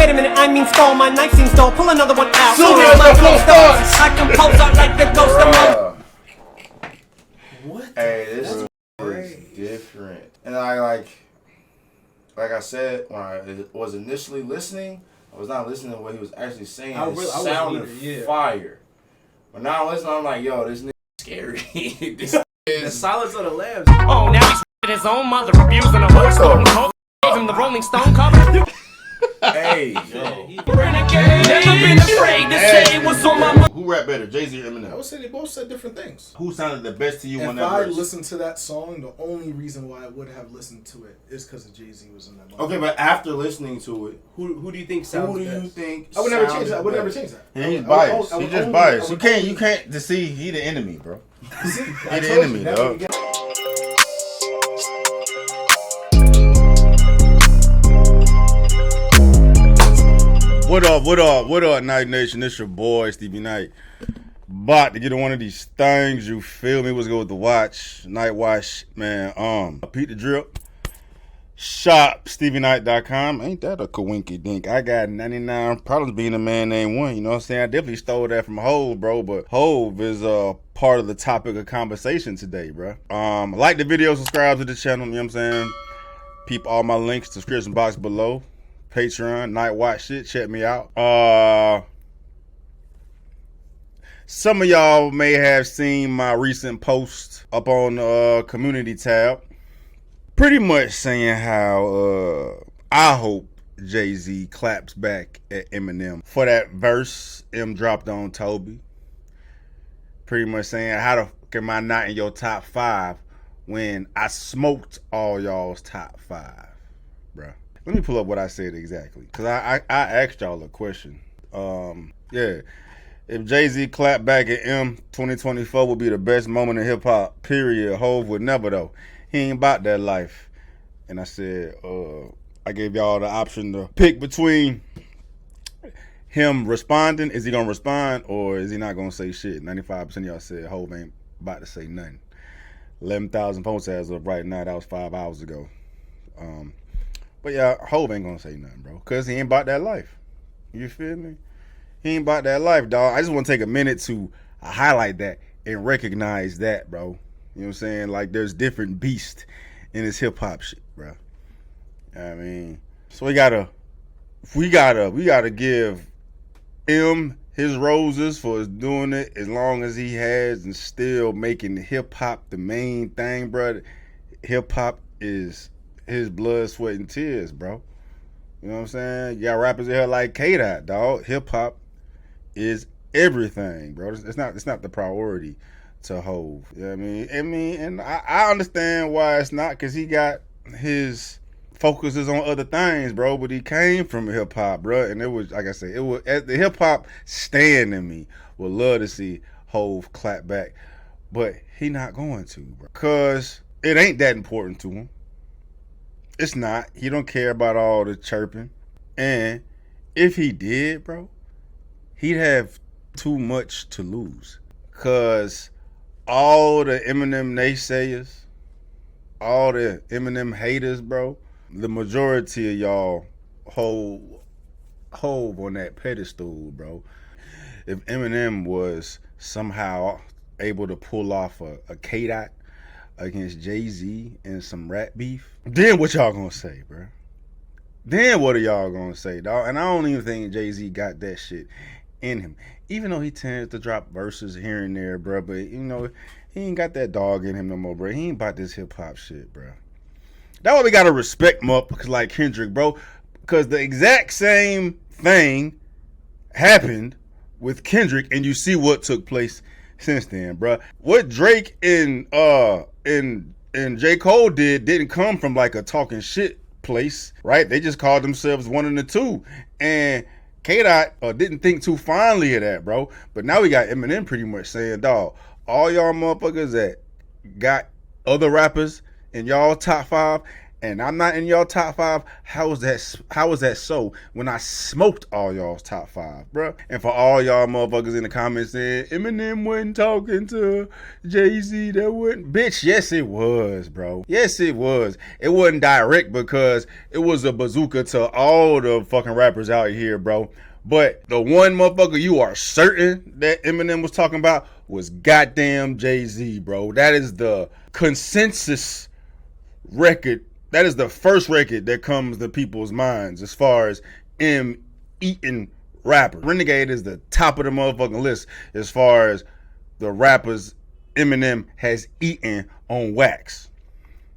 Wait a minute, I mean stall. My knife seems dull. Pull another one out. Soon as the flow starts. I compose out like the ghost of my. What? Hey, this is different. And like I said, when I was initially listening, I was not listening to what he was actually saying. It sounded fire. But now I'm listening, I'm like, yo, this nigga scary. This is the Silence of the Lambs. Oh, now he's his own mother, abusing a horse. Gave him the Rolling Stone cover. Hey, yo. Never been afraid to say what's on my mind. Who rap better, Jayz or Eminem? I would say they both said different things. Who sounded the best to you on that verse? If I listened to that song, the only reason why I would have listened to it is because of Jay-Z was in that moment. Okay, but after listening to it, who do you think sounds who do best? you think? I would never change that. I would never change that. He's biased. He's just biased. You can't deceive. He the enemy, bro. He the enemy, dog. What up, Night Nation? It's your boy, Stevie Knight. About to get on one of these things, you feel me? What's good with the watch? Night watch, man. Pete the Drip. Shop, StevieKnight.com. Ain't that a coinky dink? I got 99 problems being a man named one. You know what I'm saying? I definitely stole that from Hove, bro. But Hove is part of the topic of conversation today, bro. Like the video, subscribe to the channel. You know what I'm saying? Peep all my links, description box below. Patreon, Night Watch shit, check me out. Some of y'all may have seen my recent post up on the community tab. Pretty much saying how I hope Jay-Z claps back at Eminem for that verse M dropped on Toby. Pretty much saying, how the fuck am I not in your top 5 when I smoked all y'all's top 5, bruh? Let me pull up what I said exactly, because I asked y'all a question. Yeah, if Jay-Z clapped back at M, 2024 would be the best moment in hip-hop, period. Hove would never, though. He ain't about that life. And I said, I gave y'all the option to pick between him responding, is he going to respond, or is he not going to say shit? 95% of y'all said Hove ain't about to say nothing. 11,000 votes as of right now. That was 5 hours ago. But yeah, Hove ain't gonna say nothing, bro, because he ain't about that life. You feel me? He ain't about that life, dog. I just want to take a minute to highlight that and recognize that, bro. You know what I'm saying? Like, there's different beasts in this hip hop shit, bro. I mean, so we gotta give M his roses for doing it as long as he has and still making hip hop the main thing, bro. Hip hop is his blood, sweat, and tears, bro. You know what I'm saying? You got rappers in here like K-Dot, dog. Hip hop is everything, bro. It's not the priority to Hove. You know what I mean? And I understand why it's not, because he got his focuses on other things, bro. But he came from hip hop, bro. And it was, like I said, it was the hip hop stand in me would love to see Hove clap back. But he not going to, bro. Because it ain't that important to him. It's not. He don't care about all the chirping. And if he did, bro, he'd have too much to lose. Because all the Eminem naysayers, all the Eminem haters, bro, the majority of y'all hold Hove on that pedestal, bro. If Eminem was somehow able to pull off a K-Dot against Jay-Z and some rap beef, then what y'all gonna say, bro? Then what are y'all gonna say, dog? And I don't even think Jay-Z got that shit in him, even though he tends to drop verses here and there, bro. But you know, he ain't got that dog in him no more, bro. He ain't about this hip hop shit, bro. That's why we gotta respect him up, because like Kendrick, bro, because the exact same thing happened with Kendrick, and you see what took place since then, bro. What Drake and J. Cole didn't come from like a talking shit place, right? They just called themselves one and the two. And K-Dot didn't think too fondly of that, bro. But now we got Eminem pretty much saying, dog, all y'all motherfuckers that got other rappers in y'all top 5 and I'm not in y'all top 5, how is that so when I smoked all y'all's top 5, bro? And for all y'all motherfuckers in the comments saying Eminem wasn't talking to Jay-Z, that wasn't, bitch, yes it was, bro. Yes it was. It wasn't direct because it was a bazooka to all the fucking rappers out here, bro. But the one motherfucker you are certain that Eminem was talking about was goddamn Jay-Z, bro. That is the consensus record. That is the first record that comes to people's minds as far as M eating rappers. Renegade is the top of the motherfucking list as far as the rappers Eminem has eaten on wax,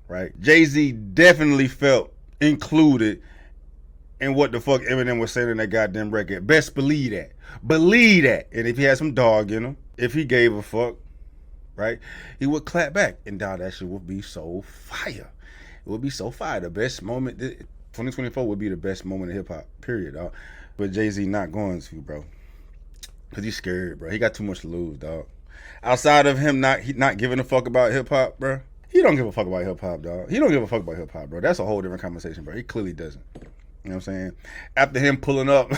right? Jay-Z definitely felt included in what the fuck Eminem was saying in that goddamn record. Best believe that. Believe that. And if he had some dog in him, if he gave a fuck, right, he would clap back. And dog, that shit would be so fire. It would be so fire. The best moment, 2024 would be the best moment of hip hop, period, dog. But Jay-Z not going to, bro. Because he's scared, bro. He got too much to lose, dog. Outside of him not giving a fuck about hip hop, bro. He don't give a fuck about hip hop, dog. He don't give a fuck about hip hop, bro. That's a whole different conversation, bro. He clearly doesn't. You know what I'm saying? After him pulling up,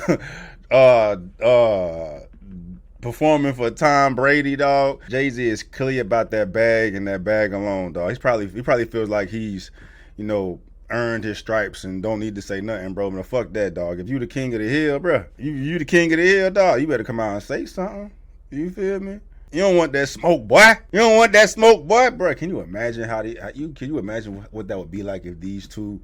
performing for Tom Brady, dog, Jay-Z is clear about that bag and that bag alone, dog. He probably feels like he's, you know, earned his stripes and don't need to say nothing, bro. But fuck that, dog. If you the king of the hill, bro, you the king of the hill, dog, you better come out and say something. You feel me? You don't want that smoke, boy. You don't want that smoke, boy, bro. Can you imagine can you imagine what that would be like if these two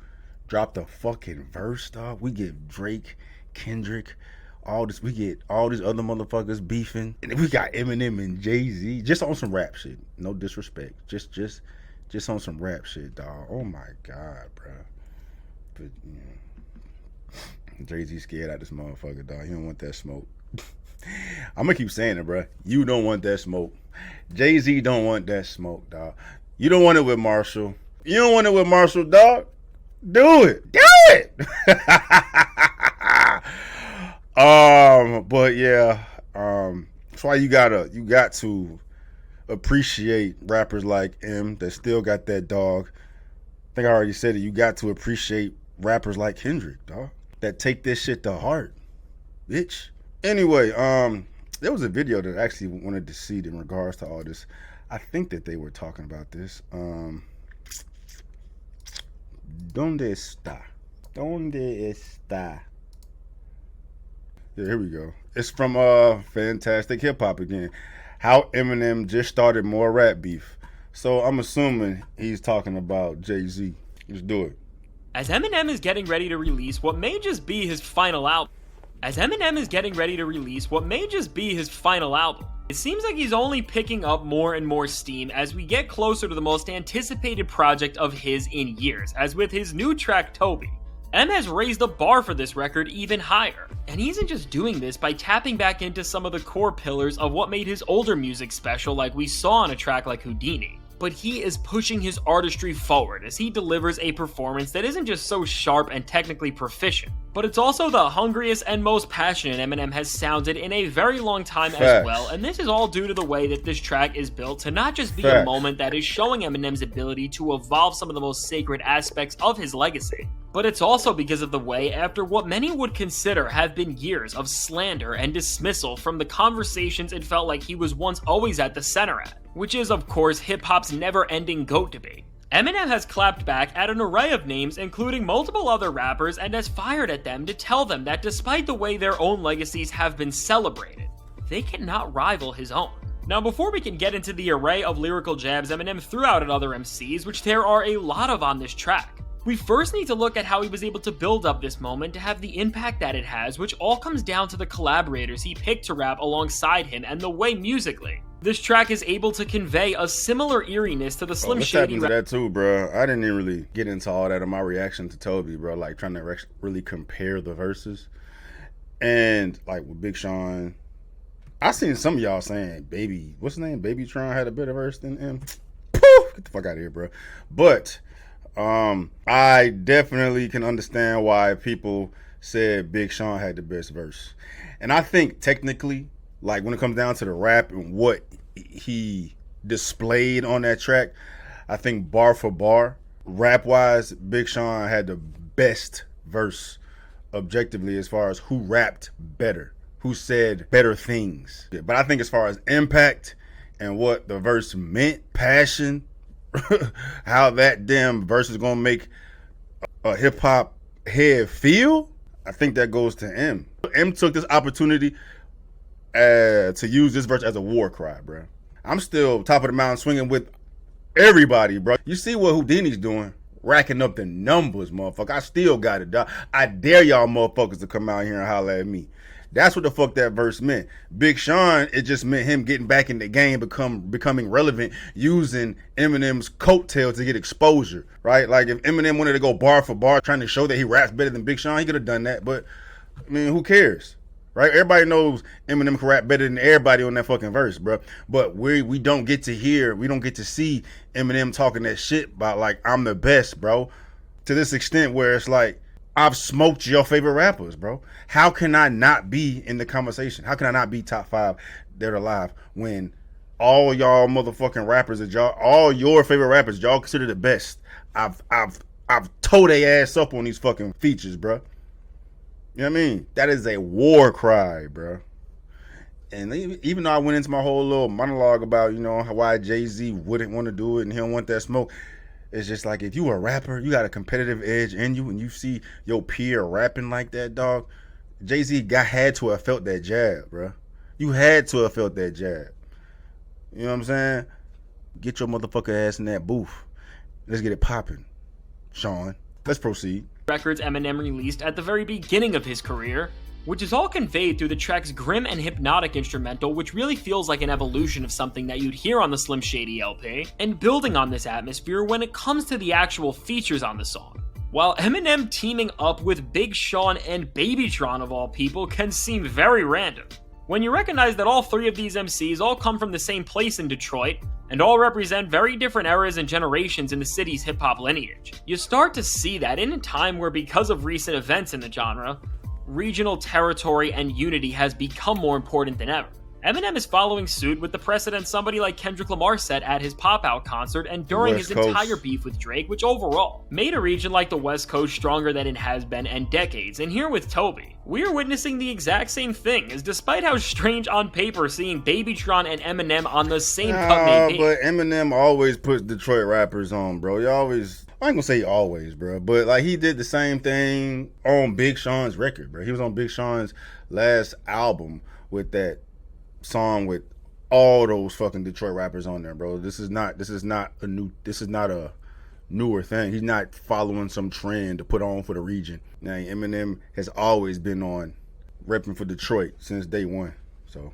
dropped a fucking verse, dog? We get Drake, Kendrick, all this. We get all these other motherfuckers beefing, and we got Eminem and Jay-Z just on some rap shit. No disrespect, just on some rap shit, dog. Oh my god, bro. But you know, Jay-Z scared out this motherfucker, dog. You don't want that smoke. I'm gonna keep saying it, bro. You don't want that smoke. Jay-Z don't want that smoke, dog. You don't want it with Marshall. You don't want it with Marshall, dog. Do it. Do it. But yeah, that's why you got to appreciate rappers like M that still got that dog. I think I already said it. You got to appreciate rappers like Kendrick, dog, that take this shit to heart, bitch. Anyway, there was a video that I actually wanted to see in regards to all this. I think that they were talking about this. ¿Dónde está? ¿Dónde está? Yeah, here we go. It's from Fantastic Hip Hop again. How Eminem just started more rap beef. So I'm assuming he's talking about Jay-Z. Let's do it. As Eminem is getting ready to release what may just be his final album. It seems like he's only picking up more and more steam as we get closer to the most anticipated project of his in years, as with his new track Toby. M has raised the bar for this record even higher, and he isn't just doing this by tapping back into some of the core pillars of what made his older music special like we saw on a track like Houdini. But he is pushing his artistry forward as he delivers a performance that isn't just so sharp and technically proficient, but it's also the hungriest and most passionate Eminem has sounded in a very long time as well, and this is all due to the way that this track is built to not just be a moment that is showing Eminem's ability to evolve some of the most sacred aspects of his legacy, but it's also because of the way, after what many would consider have been years of slander and dismissal from the conversations it felt like he was once always at the center at, which is of course hip-hop's never-ending GOAT debate. Eminem has clapped back at an array of names, including multiple other rappers, and has fired at them to tell them that despite the way their own legacies have been celebrated, they cannot rival his own. Now, before we can get into the array of lyrical jabs Eminem threw out at other MCs, which there are a lot of on this track, we first need to look at how he was able to build up this moment to have the impact that it has, which all comes down to the collaborators he picked to rap alongside him and the way musically this track is able to convey a similar eeriness to the Slim Shady. To that too, bro. I didn't even really get into all that in my reaction to Toby, bro. Like trying to really compare the verses, and like with Big Sean, I seen some of y'all saying Baby, what's his name? Baby Tron had a better verse than him. Poof! Get the fuck out of here, bro. But I definitely can understand why people said Big Sean had the best verse, and I think technically, like when it comes down to the rap and what he displayed on that track, I think bar for bar, rap-wise, Big Sean had the best verse objectively as far as who rapped better, who said better things. But I think as far as impact and what the verse meant, passion, how that damn verse is gonna make a hip-hop head feel, I think that goes to M. M took this opportunity to use this verse as a war cry, bro. I'm still top of the mountain swinging with everybody, bro. You see what Houdini's doing? Racking up the numbers, motherfucker. I still got it, dog. I dare y'all motherfuckers to come out here and holler at me. That's what the fuck that verse meant. Big Sean, it just meant him getting back in the game, becoming relevant, using Eminem's coattail to get exposure, right? Like if Eminem wanted to go bar for bar, trying to show that he raps better than Big Sean, he could have done that. But I mean, who cares? Right? Everybody knows Eminem can rap better than everybody on that fucking verse, bro. But we don't get to hear, we don't get to see Eminem talking that shit about like, I'm the best, bro. To this extent where it's like, I've smoked your favorite rappers, bro. How can I not be in the conversation? How can I not be top 5 dead or alive when all y'all motherfucking rappers that y'all, all your favorite rappers, y'all consider the best? I've towed their ass up on these fucking features, bro. You know what I mean? That is a war cry, bro. And even though I went into my whole little monologue about, you know, why Jay-Z wouldn't want to do it and he don't want that smoke, it's just like if you a rapper, you got a competitive edge in you and you see your peer rapping like that, dog, Jay-Z had to have felt that jab, bro. You had to have felt that jab. You know what I'm saying? Get your motherfucker ass in that booth. Let's get it popping. Sean, let's proceed. Records Eminem released at the very beginning of his career, which is all conveyed through the track's grim and hypnotic instrumental, which really feels like an evolution of something that you'd hear on the Slim Shady LP, and building on this atmosphere when it comes to the actual features on the song. While Eminem teaming up with Big Sean and Babytron of all people can seem very random, when you recognize that all 3 of these MCs all come from the same place in Detroit, and all represent very different eras and generations in the city's hip-hop lineage, you start to see that in a time where, because of recent events in the genre, regional territory and unity has become more important than ever. Eminem is following suit with the precedent somebody like Kendrick Lamar set at his Pop-Out concert and during his entire beef with Drake, which overall made a region like the West Coast stronger than it has been in decades. And here with Toby, we are witnessing the exact same thing, as despite how strange on paper seeing Babytron and Eminem on the same cut may be. But Eminem always puts Detroit rappers on, bro. I ain't gonna say always, bro, but like he did the same thing on Big Sean's record, bro. He was on Big Sean's last album with that song with all those fucking Detroit rappers on there, bro. This is not a newer thing. He's not following some trend to put on for the region. Now Eminem has always been on repping for Detroit since day one. So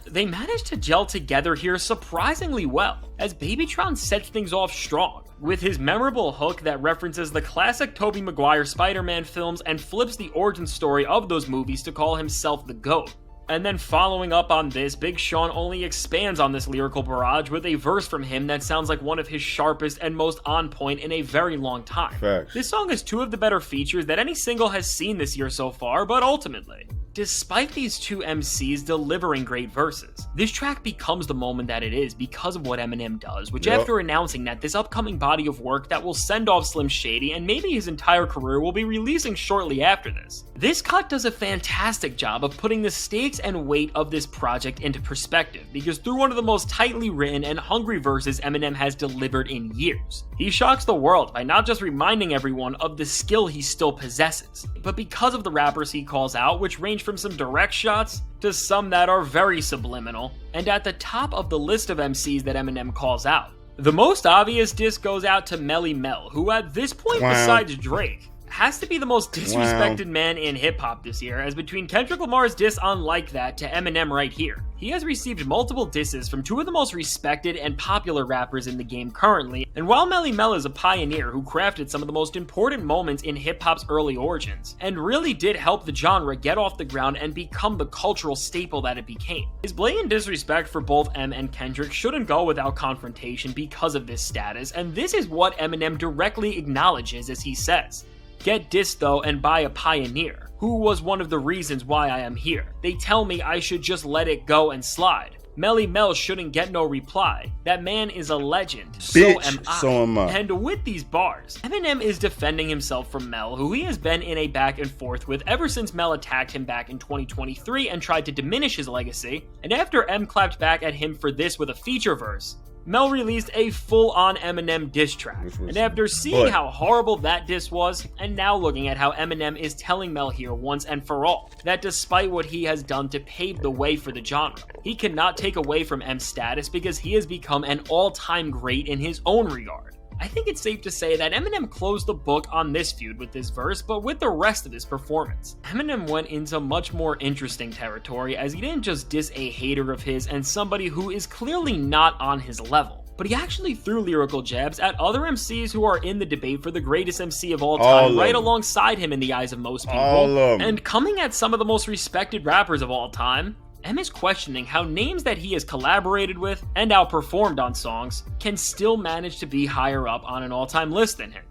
they managed to gel together here surprisingly well, as Babytron sets things off strong, with his memorable hook that references the classic Tobey Maguire Spider-Man films and flips the origin story of those movies to call himself the GOAT. And then following up on this, Big Sean only expands on this lyrical barrage with a verse from him that sounds like one of his sharpest and most on point in a very long time. Facts. This song has 2 of the better features that any single has seen this year so far, but ultimately, despite these 2 MCs delivering great verses, this track becomes the moment that it is because of what Eminem does, which after announcing that this upcoming body of work that will send off Slim Shady and maybe his entire career will be releasing shortly after this. This cut does a fantastic job of putting the stakes and weight of this project into perspective, because through one of the most tightly written and hungry verses Eminem has delivered in years, he shocks the world by not just reminding everyone of the skill he still possesses, but because of the rappers he calls out, which range from some direct shots to some that are very subliminal, and at the top of the list of MCs that Eminem calls out, the most obvious diss goes out to Melly Mel, who at this point besides Drake, has to be the most disrespected man in hip-hop this year, as between Kendrick Lamar's diss on Like That to Eminem right here, he has received multiple disses from 2 of the most respected and popular rappers in the game currently, and while Melly Mel is a pioneer who crafted some of the most important moments in hip-hop's early origins, and really did help the genre get off the ground and become the cultural staple that it became, his blatant disrespect for both M and Kendrick shouldn't go without confrontation because of this status, and this is what Eminem directly acknowledges as he says, "Get dissed though and by a pioneer, who was one of the reasons why I am here. They tell me I should just let it go and slide. Melly Mel shouldn't get no reply. That man is a legend. Bitch, so am I. And with these bars, Eminem is defending himself from Mel, who he has been in a back and forth with ever since Mel attacked him back in 2023 and tried to diminish his legacy. And after M clapped back at him for this with a feature verse, Mel released a full-on Eminem diss track. And after seeing how horrible that diss was, and now looking at how Eminem is telling Mel here once and for all, that despite what he has done to pave the way for the genre, he cannot take away from M's status because he has become an all-time great in his own regard. I think it's safe to say that Eminem closed the book on this feud with this verse, but with the rest of his performance, Eminem went into much more interesting territory as he didn't just diss a hater of his and somebody who is clearly not on his level, but he actually threw lyrical jabs at other MCs who are in the debate for the greatest MC of all time, right alongside him in the eyes of most people, and coming at some of the most respected rappers of all time. M is questioning how names that he has collaborated with and outperformed on songs can still manage to be higher up on an all-time list than him.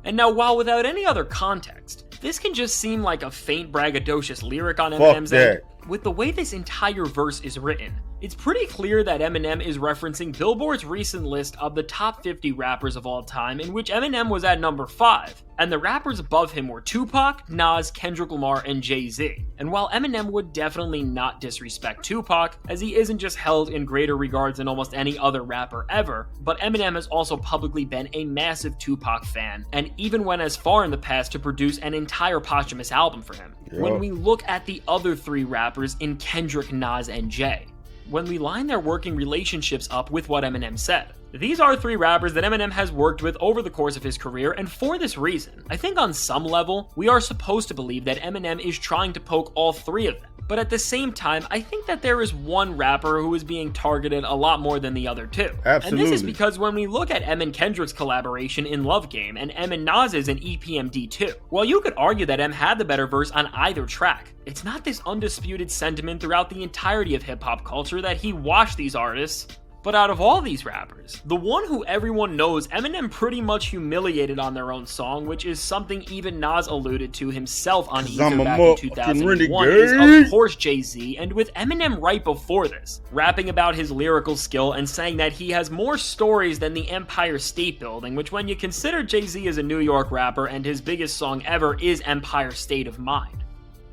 And now, while without any other context, this can just seem like a faint braggadocious lyric on Eminem's end, with the way this entire verse is written, it's pretty clear that Eminem is referencing Billboard's recent list of the top 50 rappers of all time, in which Eminem was at number 5, and the rappers above him were Tupac, Nas, Kendrick Lamar, and Jay-Z. And while Eminem would definitely not disrespect Tupac, as he isn't just held in greater regards than almost any other rapper ever, but Eminem has also publicly been a massive Tupac fan, and even went as far in the past to produce an entire posthumous album for him. When we look at the other 3 rappers in Kendrick, Nas, and Jay, when we line their working relationships up with what Eminem said, these are 3 rappers that Eminem has worked with over the course of his career, and for this reason, I think on some level, we are supposed to believe that Eminem is trying to poke all 3 of them. But at the same time, I think that there is one rapper who is being targeted a lot more than the other 2. Absolutely. And this is because when we look at M and Kendrick's collaboration in Love Game and M and Nas's in EPMD 2, while you could argue that M had the better verse on either track, it's not this undisputed sentiment throughout the entirety of hip-hop culture that he washed these artists. But out of all these rappers, the one who everyone knows Eminem pretty much humiliated on their own song, which is something even Nas alluded to himself on Ether back in 2001, is of course Jay-Z, and with Eminem right before this, rapping about his lyrical skill and saying that he has more stories than the Empire State Building, which when you consider Jay-Z as a New York rapper and his biggest song ever is Empire State of Mind.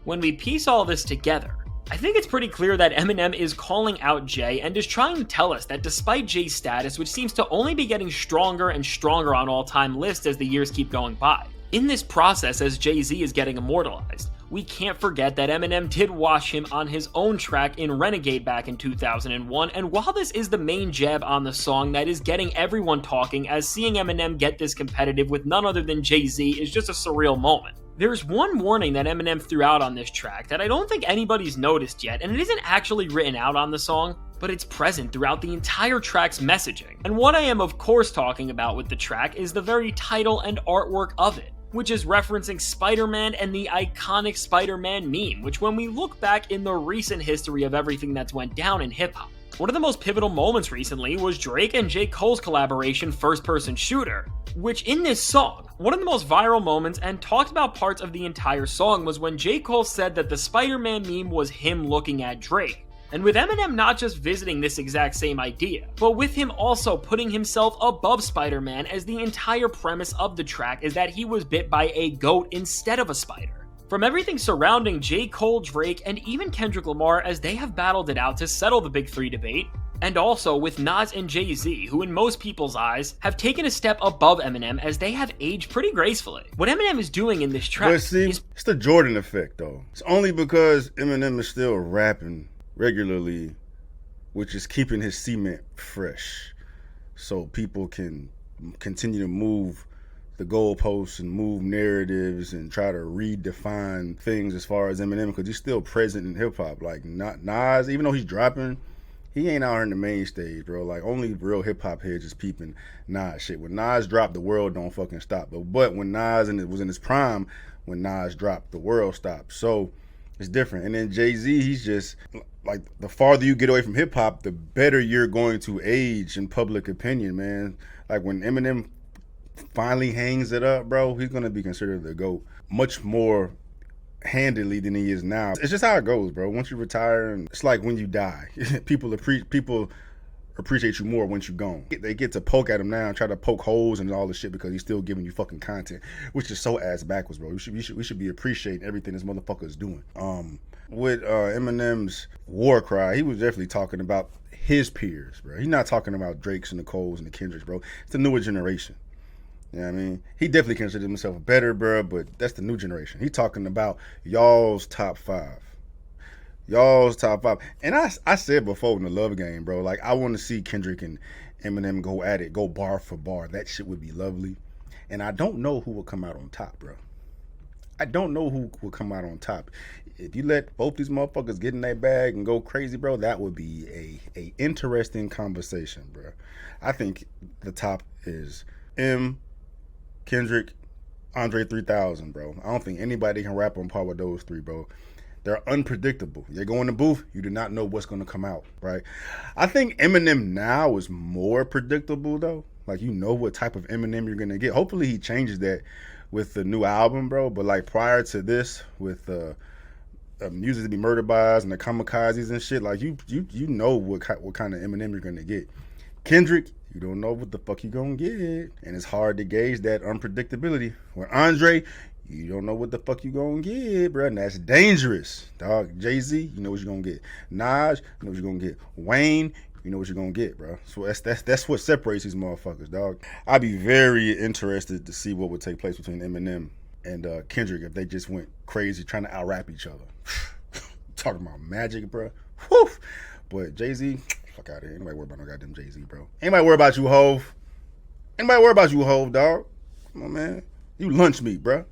When we piece all this together, I think it's pretty clear that Eminem is calling out Jay and is trying to tell us that despite Jay's status, which seems to only be getting stronger and stronger on all-time lists as the years keep going by, in this process as Jay-Z is getting immortalized, we can't forget that Eminem did wash him on his own track in Renegade back in 2001, and while this is the main jab on the song that is getting everyone talking, as seeing Eminem get this competitive with none other than Jay-Z is just a surreal moment. There's one warning that Eminem threw out on this track that I don't think anybody's noticed yet, and it isn't actually written out on the song, but it's present throughout the entire track's messaging. And what I am of course talking about with the track is the very title and artwork of it, which is referencing Spider-Man and the iconic Spider-Man meme, which when we look back in the recent history of everything that's went down in hip-hop, one of the most pivotal moments recently was Drake and J. Cole's collaboration First Person Shooter, which in this song, one of the most viral moments and talked about parts of the entire song was when J. Cole said that the Spider-Man meme was him looking at Drake. And with Eminem not just visiting this exact same idea, but with him also putting himself above Spider-Man, as the entire premise of the track is that he was bit by a goat instead of a spider. From everything surrounding J. Cole, Drake, and even Kendrick Lamar as they have battled it out to settle the Big 3 debate, and also with Nas and Jay-Z, who in most people's eyes have taken a step above Eminem as they have aged pretty gracefully. What Eminem is doing in this track is... it's the Jordan effect though. It's only because Eminem is still rapping regularly, which is keeping his cement fresh, so people can continue to move the goalposts and move narratives and try to redefine things as far as Eminem, because he's still present in hip-hop. Like, not Nas, even though he's dropping, he ain't out here in the main stage, bro. Like, only real hip-hop heads is peeping Nas shit. When Nas dropped, the world don't fucking stop. But when Nas was in his prime, when Nas dropped, the world stopped. So it's different. And then Jay-Z, he's just, like, the farther you get away from hip-hop, the better you're going to age in public opinion, man. Like, when Eminem finally hangs it up, bro, he's gonna be considered the GOAT much more handedly than he is now. It's just how it goes, bro. Once you retire, and it's like when you die. people appreciate you more once you're gone. They get to poke at him now and try to poke holes and all this shit because he's still giving you fucking content, which is so ass backwards, bro. We should be appreciating everything this motherfucker is doing. With Eminem's war cry, he was definitely talking about his peers, bro. He's not talking about Drake's and the Coles and the Kendricks, bro. It's the newer generation. You know what I mean? He definitely considers himself better, bro, but that's the new generation. He talking about y'all's top 5. Y'all's top 5. And I said before in the Love Game, bro, like I want to see Kendrick and Eminem go at it, go bar for bar. That shit would be lovely. And I don't know who will come out on top, bro. I don't know who will come out on top. If you let both these motherfuckers get in their bag and go crazy, bro, that would be a interesting conversation, bro. I think the top is Kendrick, Andre 3000, bro. I don't think anybody can rap on par with those three, bro. They're unpredictable. They go in the booth, you do not know what's going to come out, right? I think Eminem now is more predictable, though. Like, you know what type of Eminem you're going to get. Hopefully he changes that with the new album, bro. But, like, prior to this, with Music to Be Murdered By and the Kamikazes and shit, like, you know what kind of Eminem you're going to get. Kendrick, you don't know what the fuck you gonna get. And it's hard to gauge that unpredictability. With Andre, you don't know what the fuck you gonna get, bro. And that's dangerous, dog. Jayz, you know what you're gonna get. Nas, you know what you're gonna get. Wayne, you know what you're gonna get, bro. So that's what separates these motherfuckers, dog. I'd be very interested to see what would take place between Eminem and Kendrick if they just went crazy trying to out-rap each other. Talking about magic, bro. Whew. But Jayz, fuck out of here. Anybody worry about no goddamn Jayz, bro. Anybody worry about you, Hov? Anybody worry about you, Hov, dog? Come on, man. You lunch meat, bro.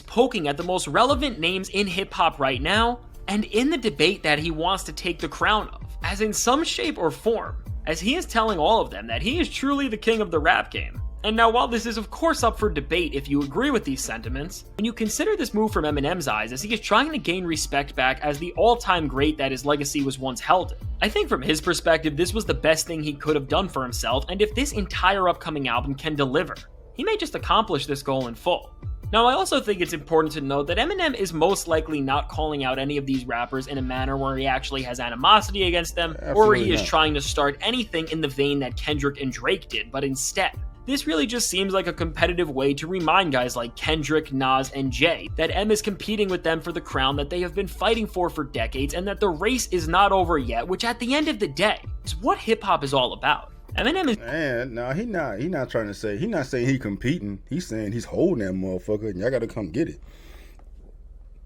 Poking at the most relevant names in hip-hop right now, and in the debate that he wants to take the crown of, as in some shape or form, as he is telling all of them that he is truly the king of the rap game. And now, while this is of course up for debate if you agree with these sentiments, when you consider this move from Eminem's eyes as he is trying to gain respect back as the all-time great that his legacy was once held in, I think from his perspective this was the best thing he could have done for himself, and if this entire upcoming album can deliver, he may just accomplish this goal in full. Now, I also think it's important to note that Eminem is most likely not calling out any of these rappers in a manner where he actually has animosity against them, Absolutely or where he is not. trying to start anything in the vein that Kendrick and Drake did, but instead, this really just seems like a competitive way to remind guys like Kendrick, Nas, and Jay that M is competing with them for the crown that they have been fighting for decades, and that the race is not over yet, which at the end of the day is what hip-hop is all about. Eminem is... Man, no, he not trying to say, he not saying he competing. He's saying he's holding that motherfucker and y'all gotta come get it.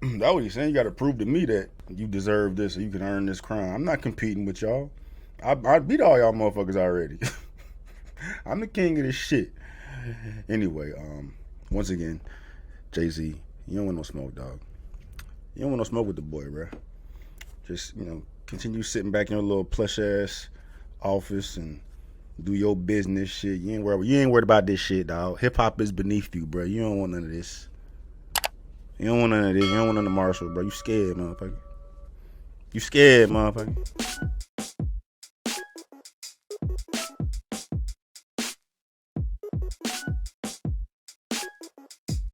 That's what he's saying. You gotta prove to me that you deserve this or you can earn this crown. I'm not competing with y'all. I beat all y'all motherfuckers already. I'm the king of this shit. Anyway, once again, Jayz, you don't want no smoke, dog. You don't want no smoke with the boy, bro. Just, continue sitting back in your little plush ass office and do your business shit. You ain't worried about this shit, dog. Hip hop is beneath you, bro. You don't want none of this. You don't want none of this. You don't want none of Marshall, bro. You scared, motherfucker. You scared, motherfucker.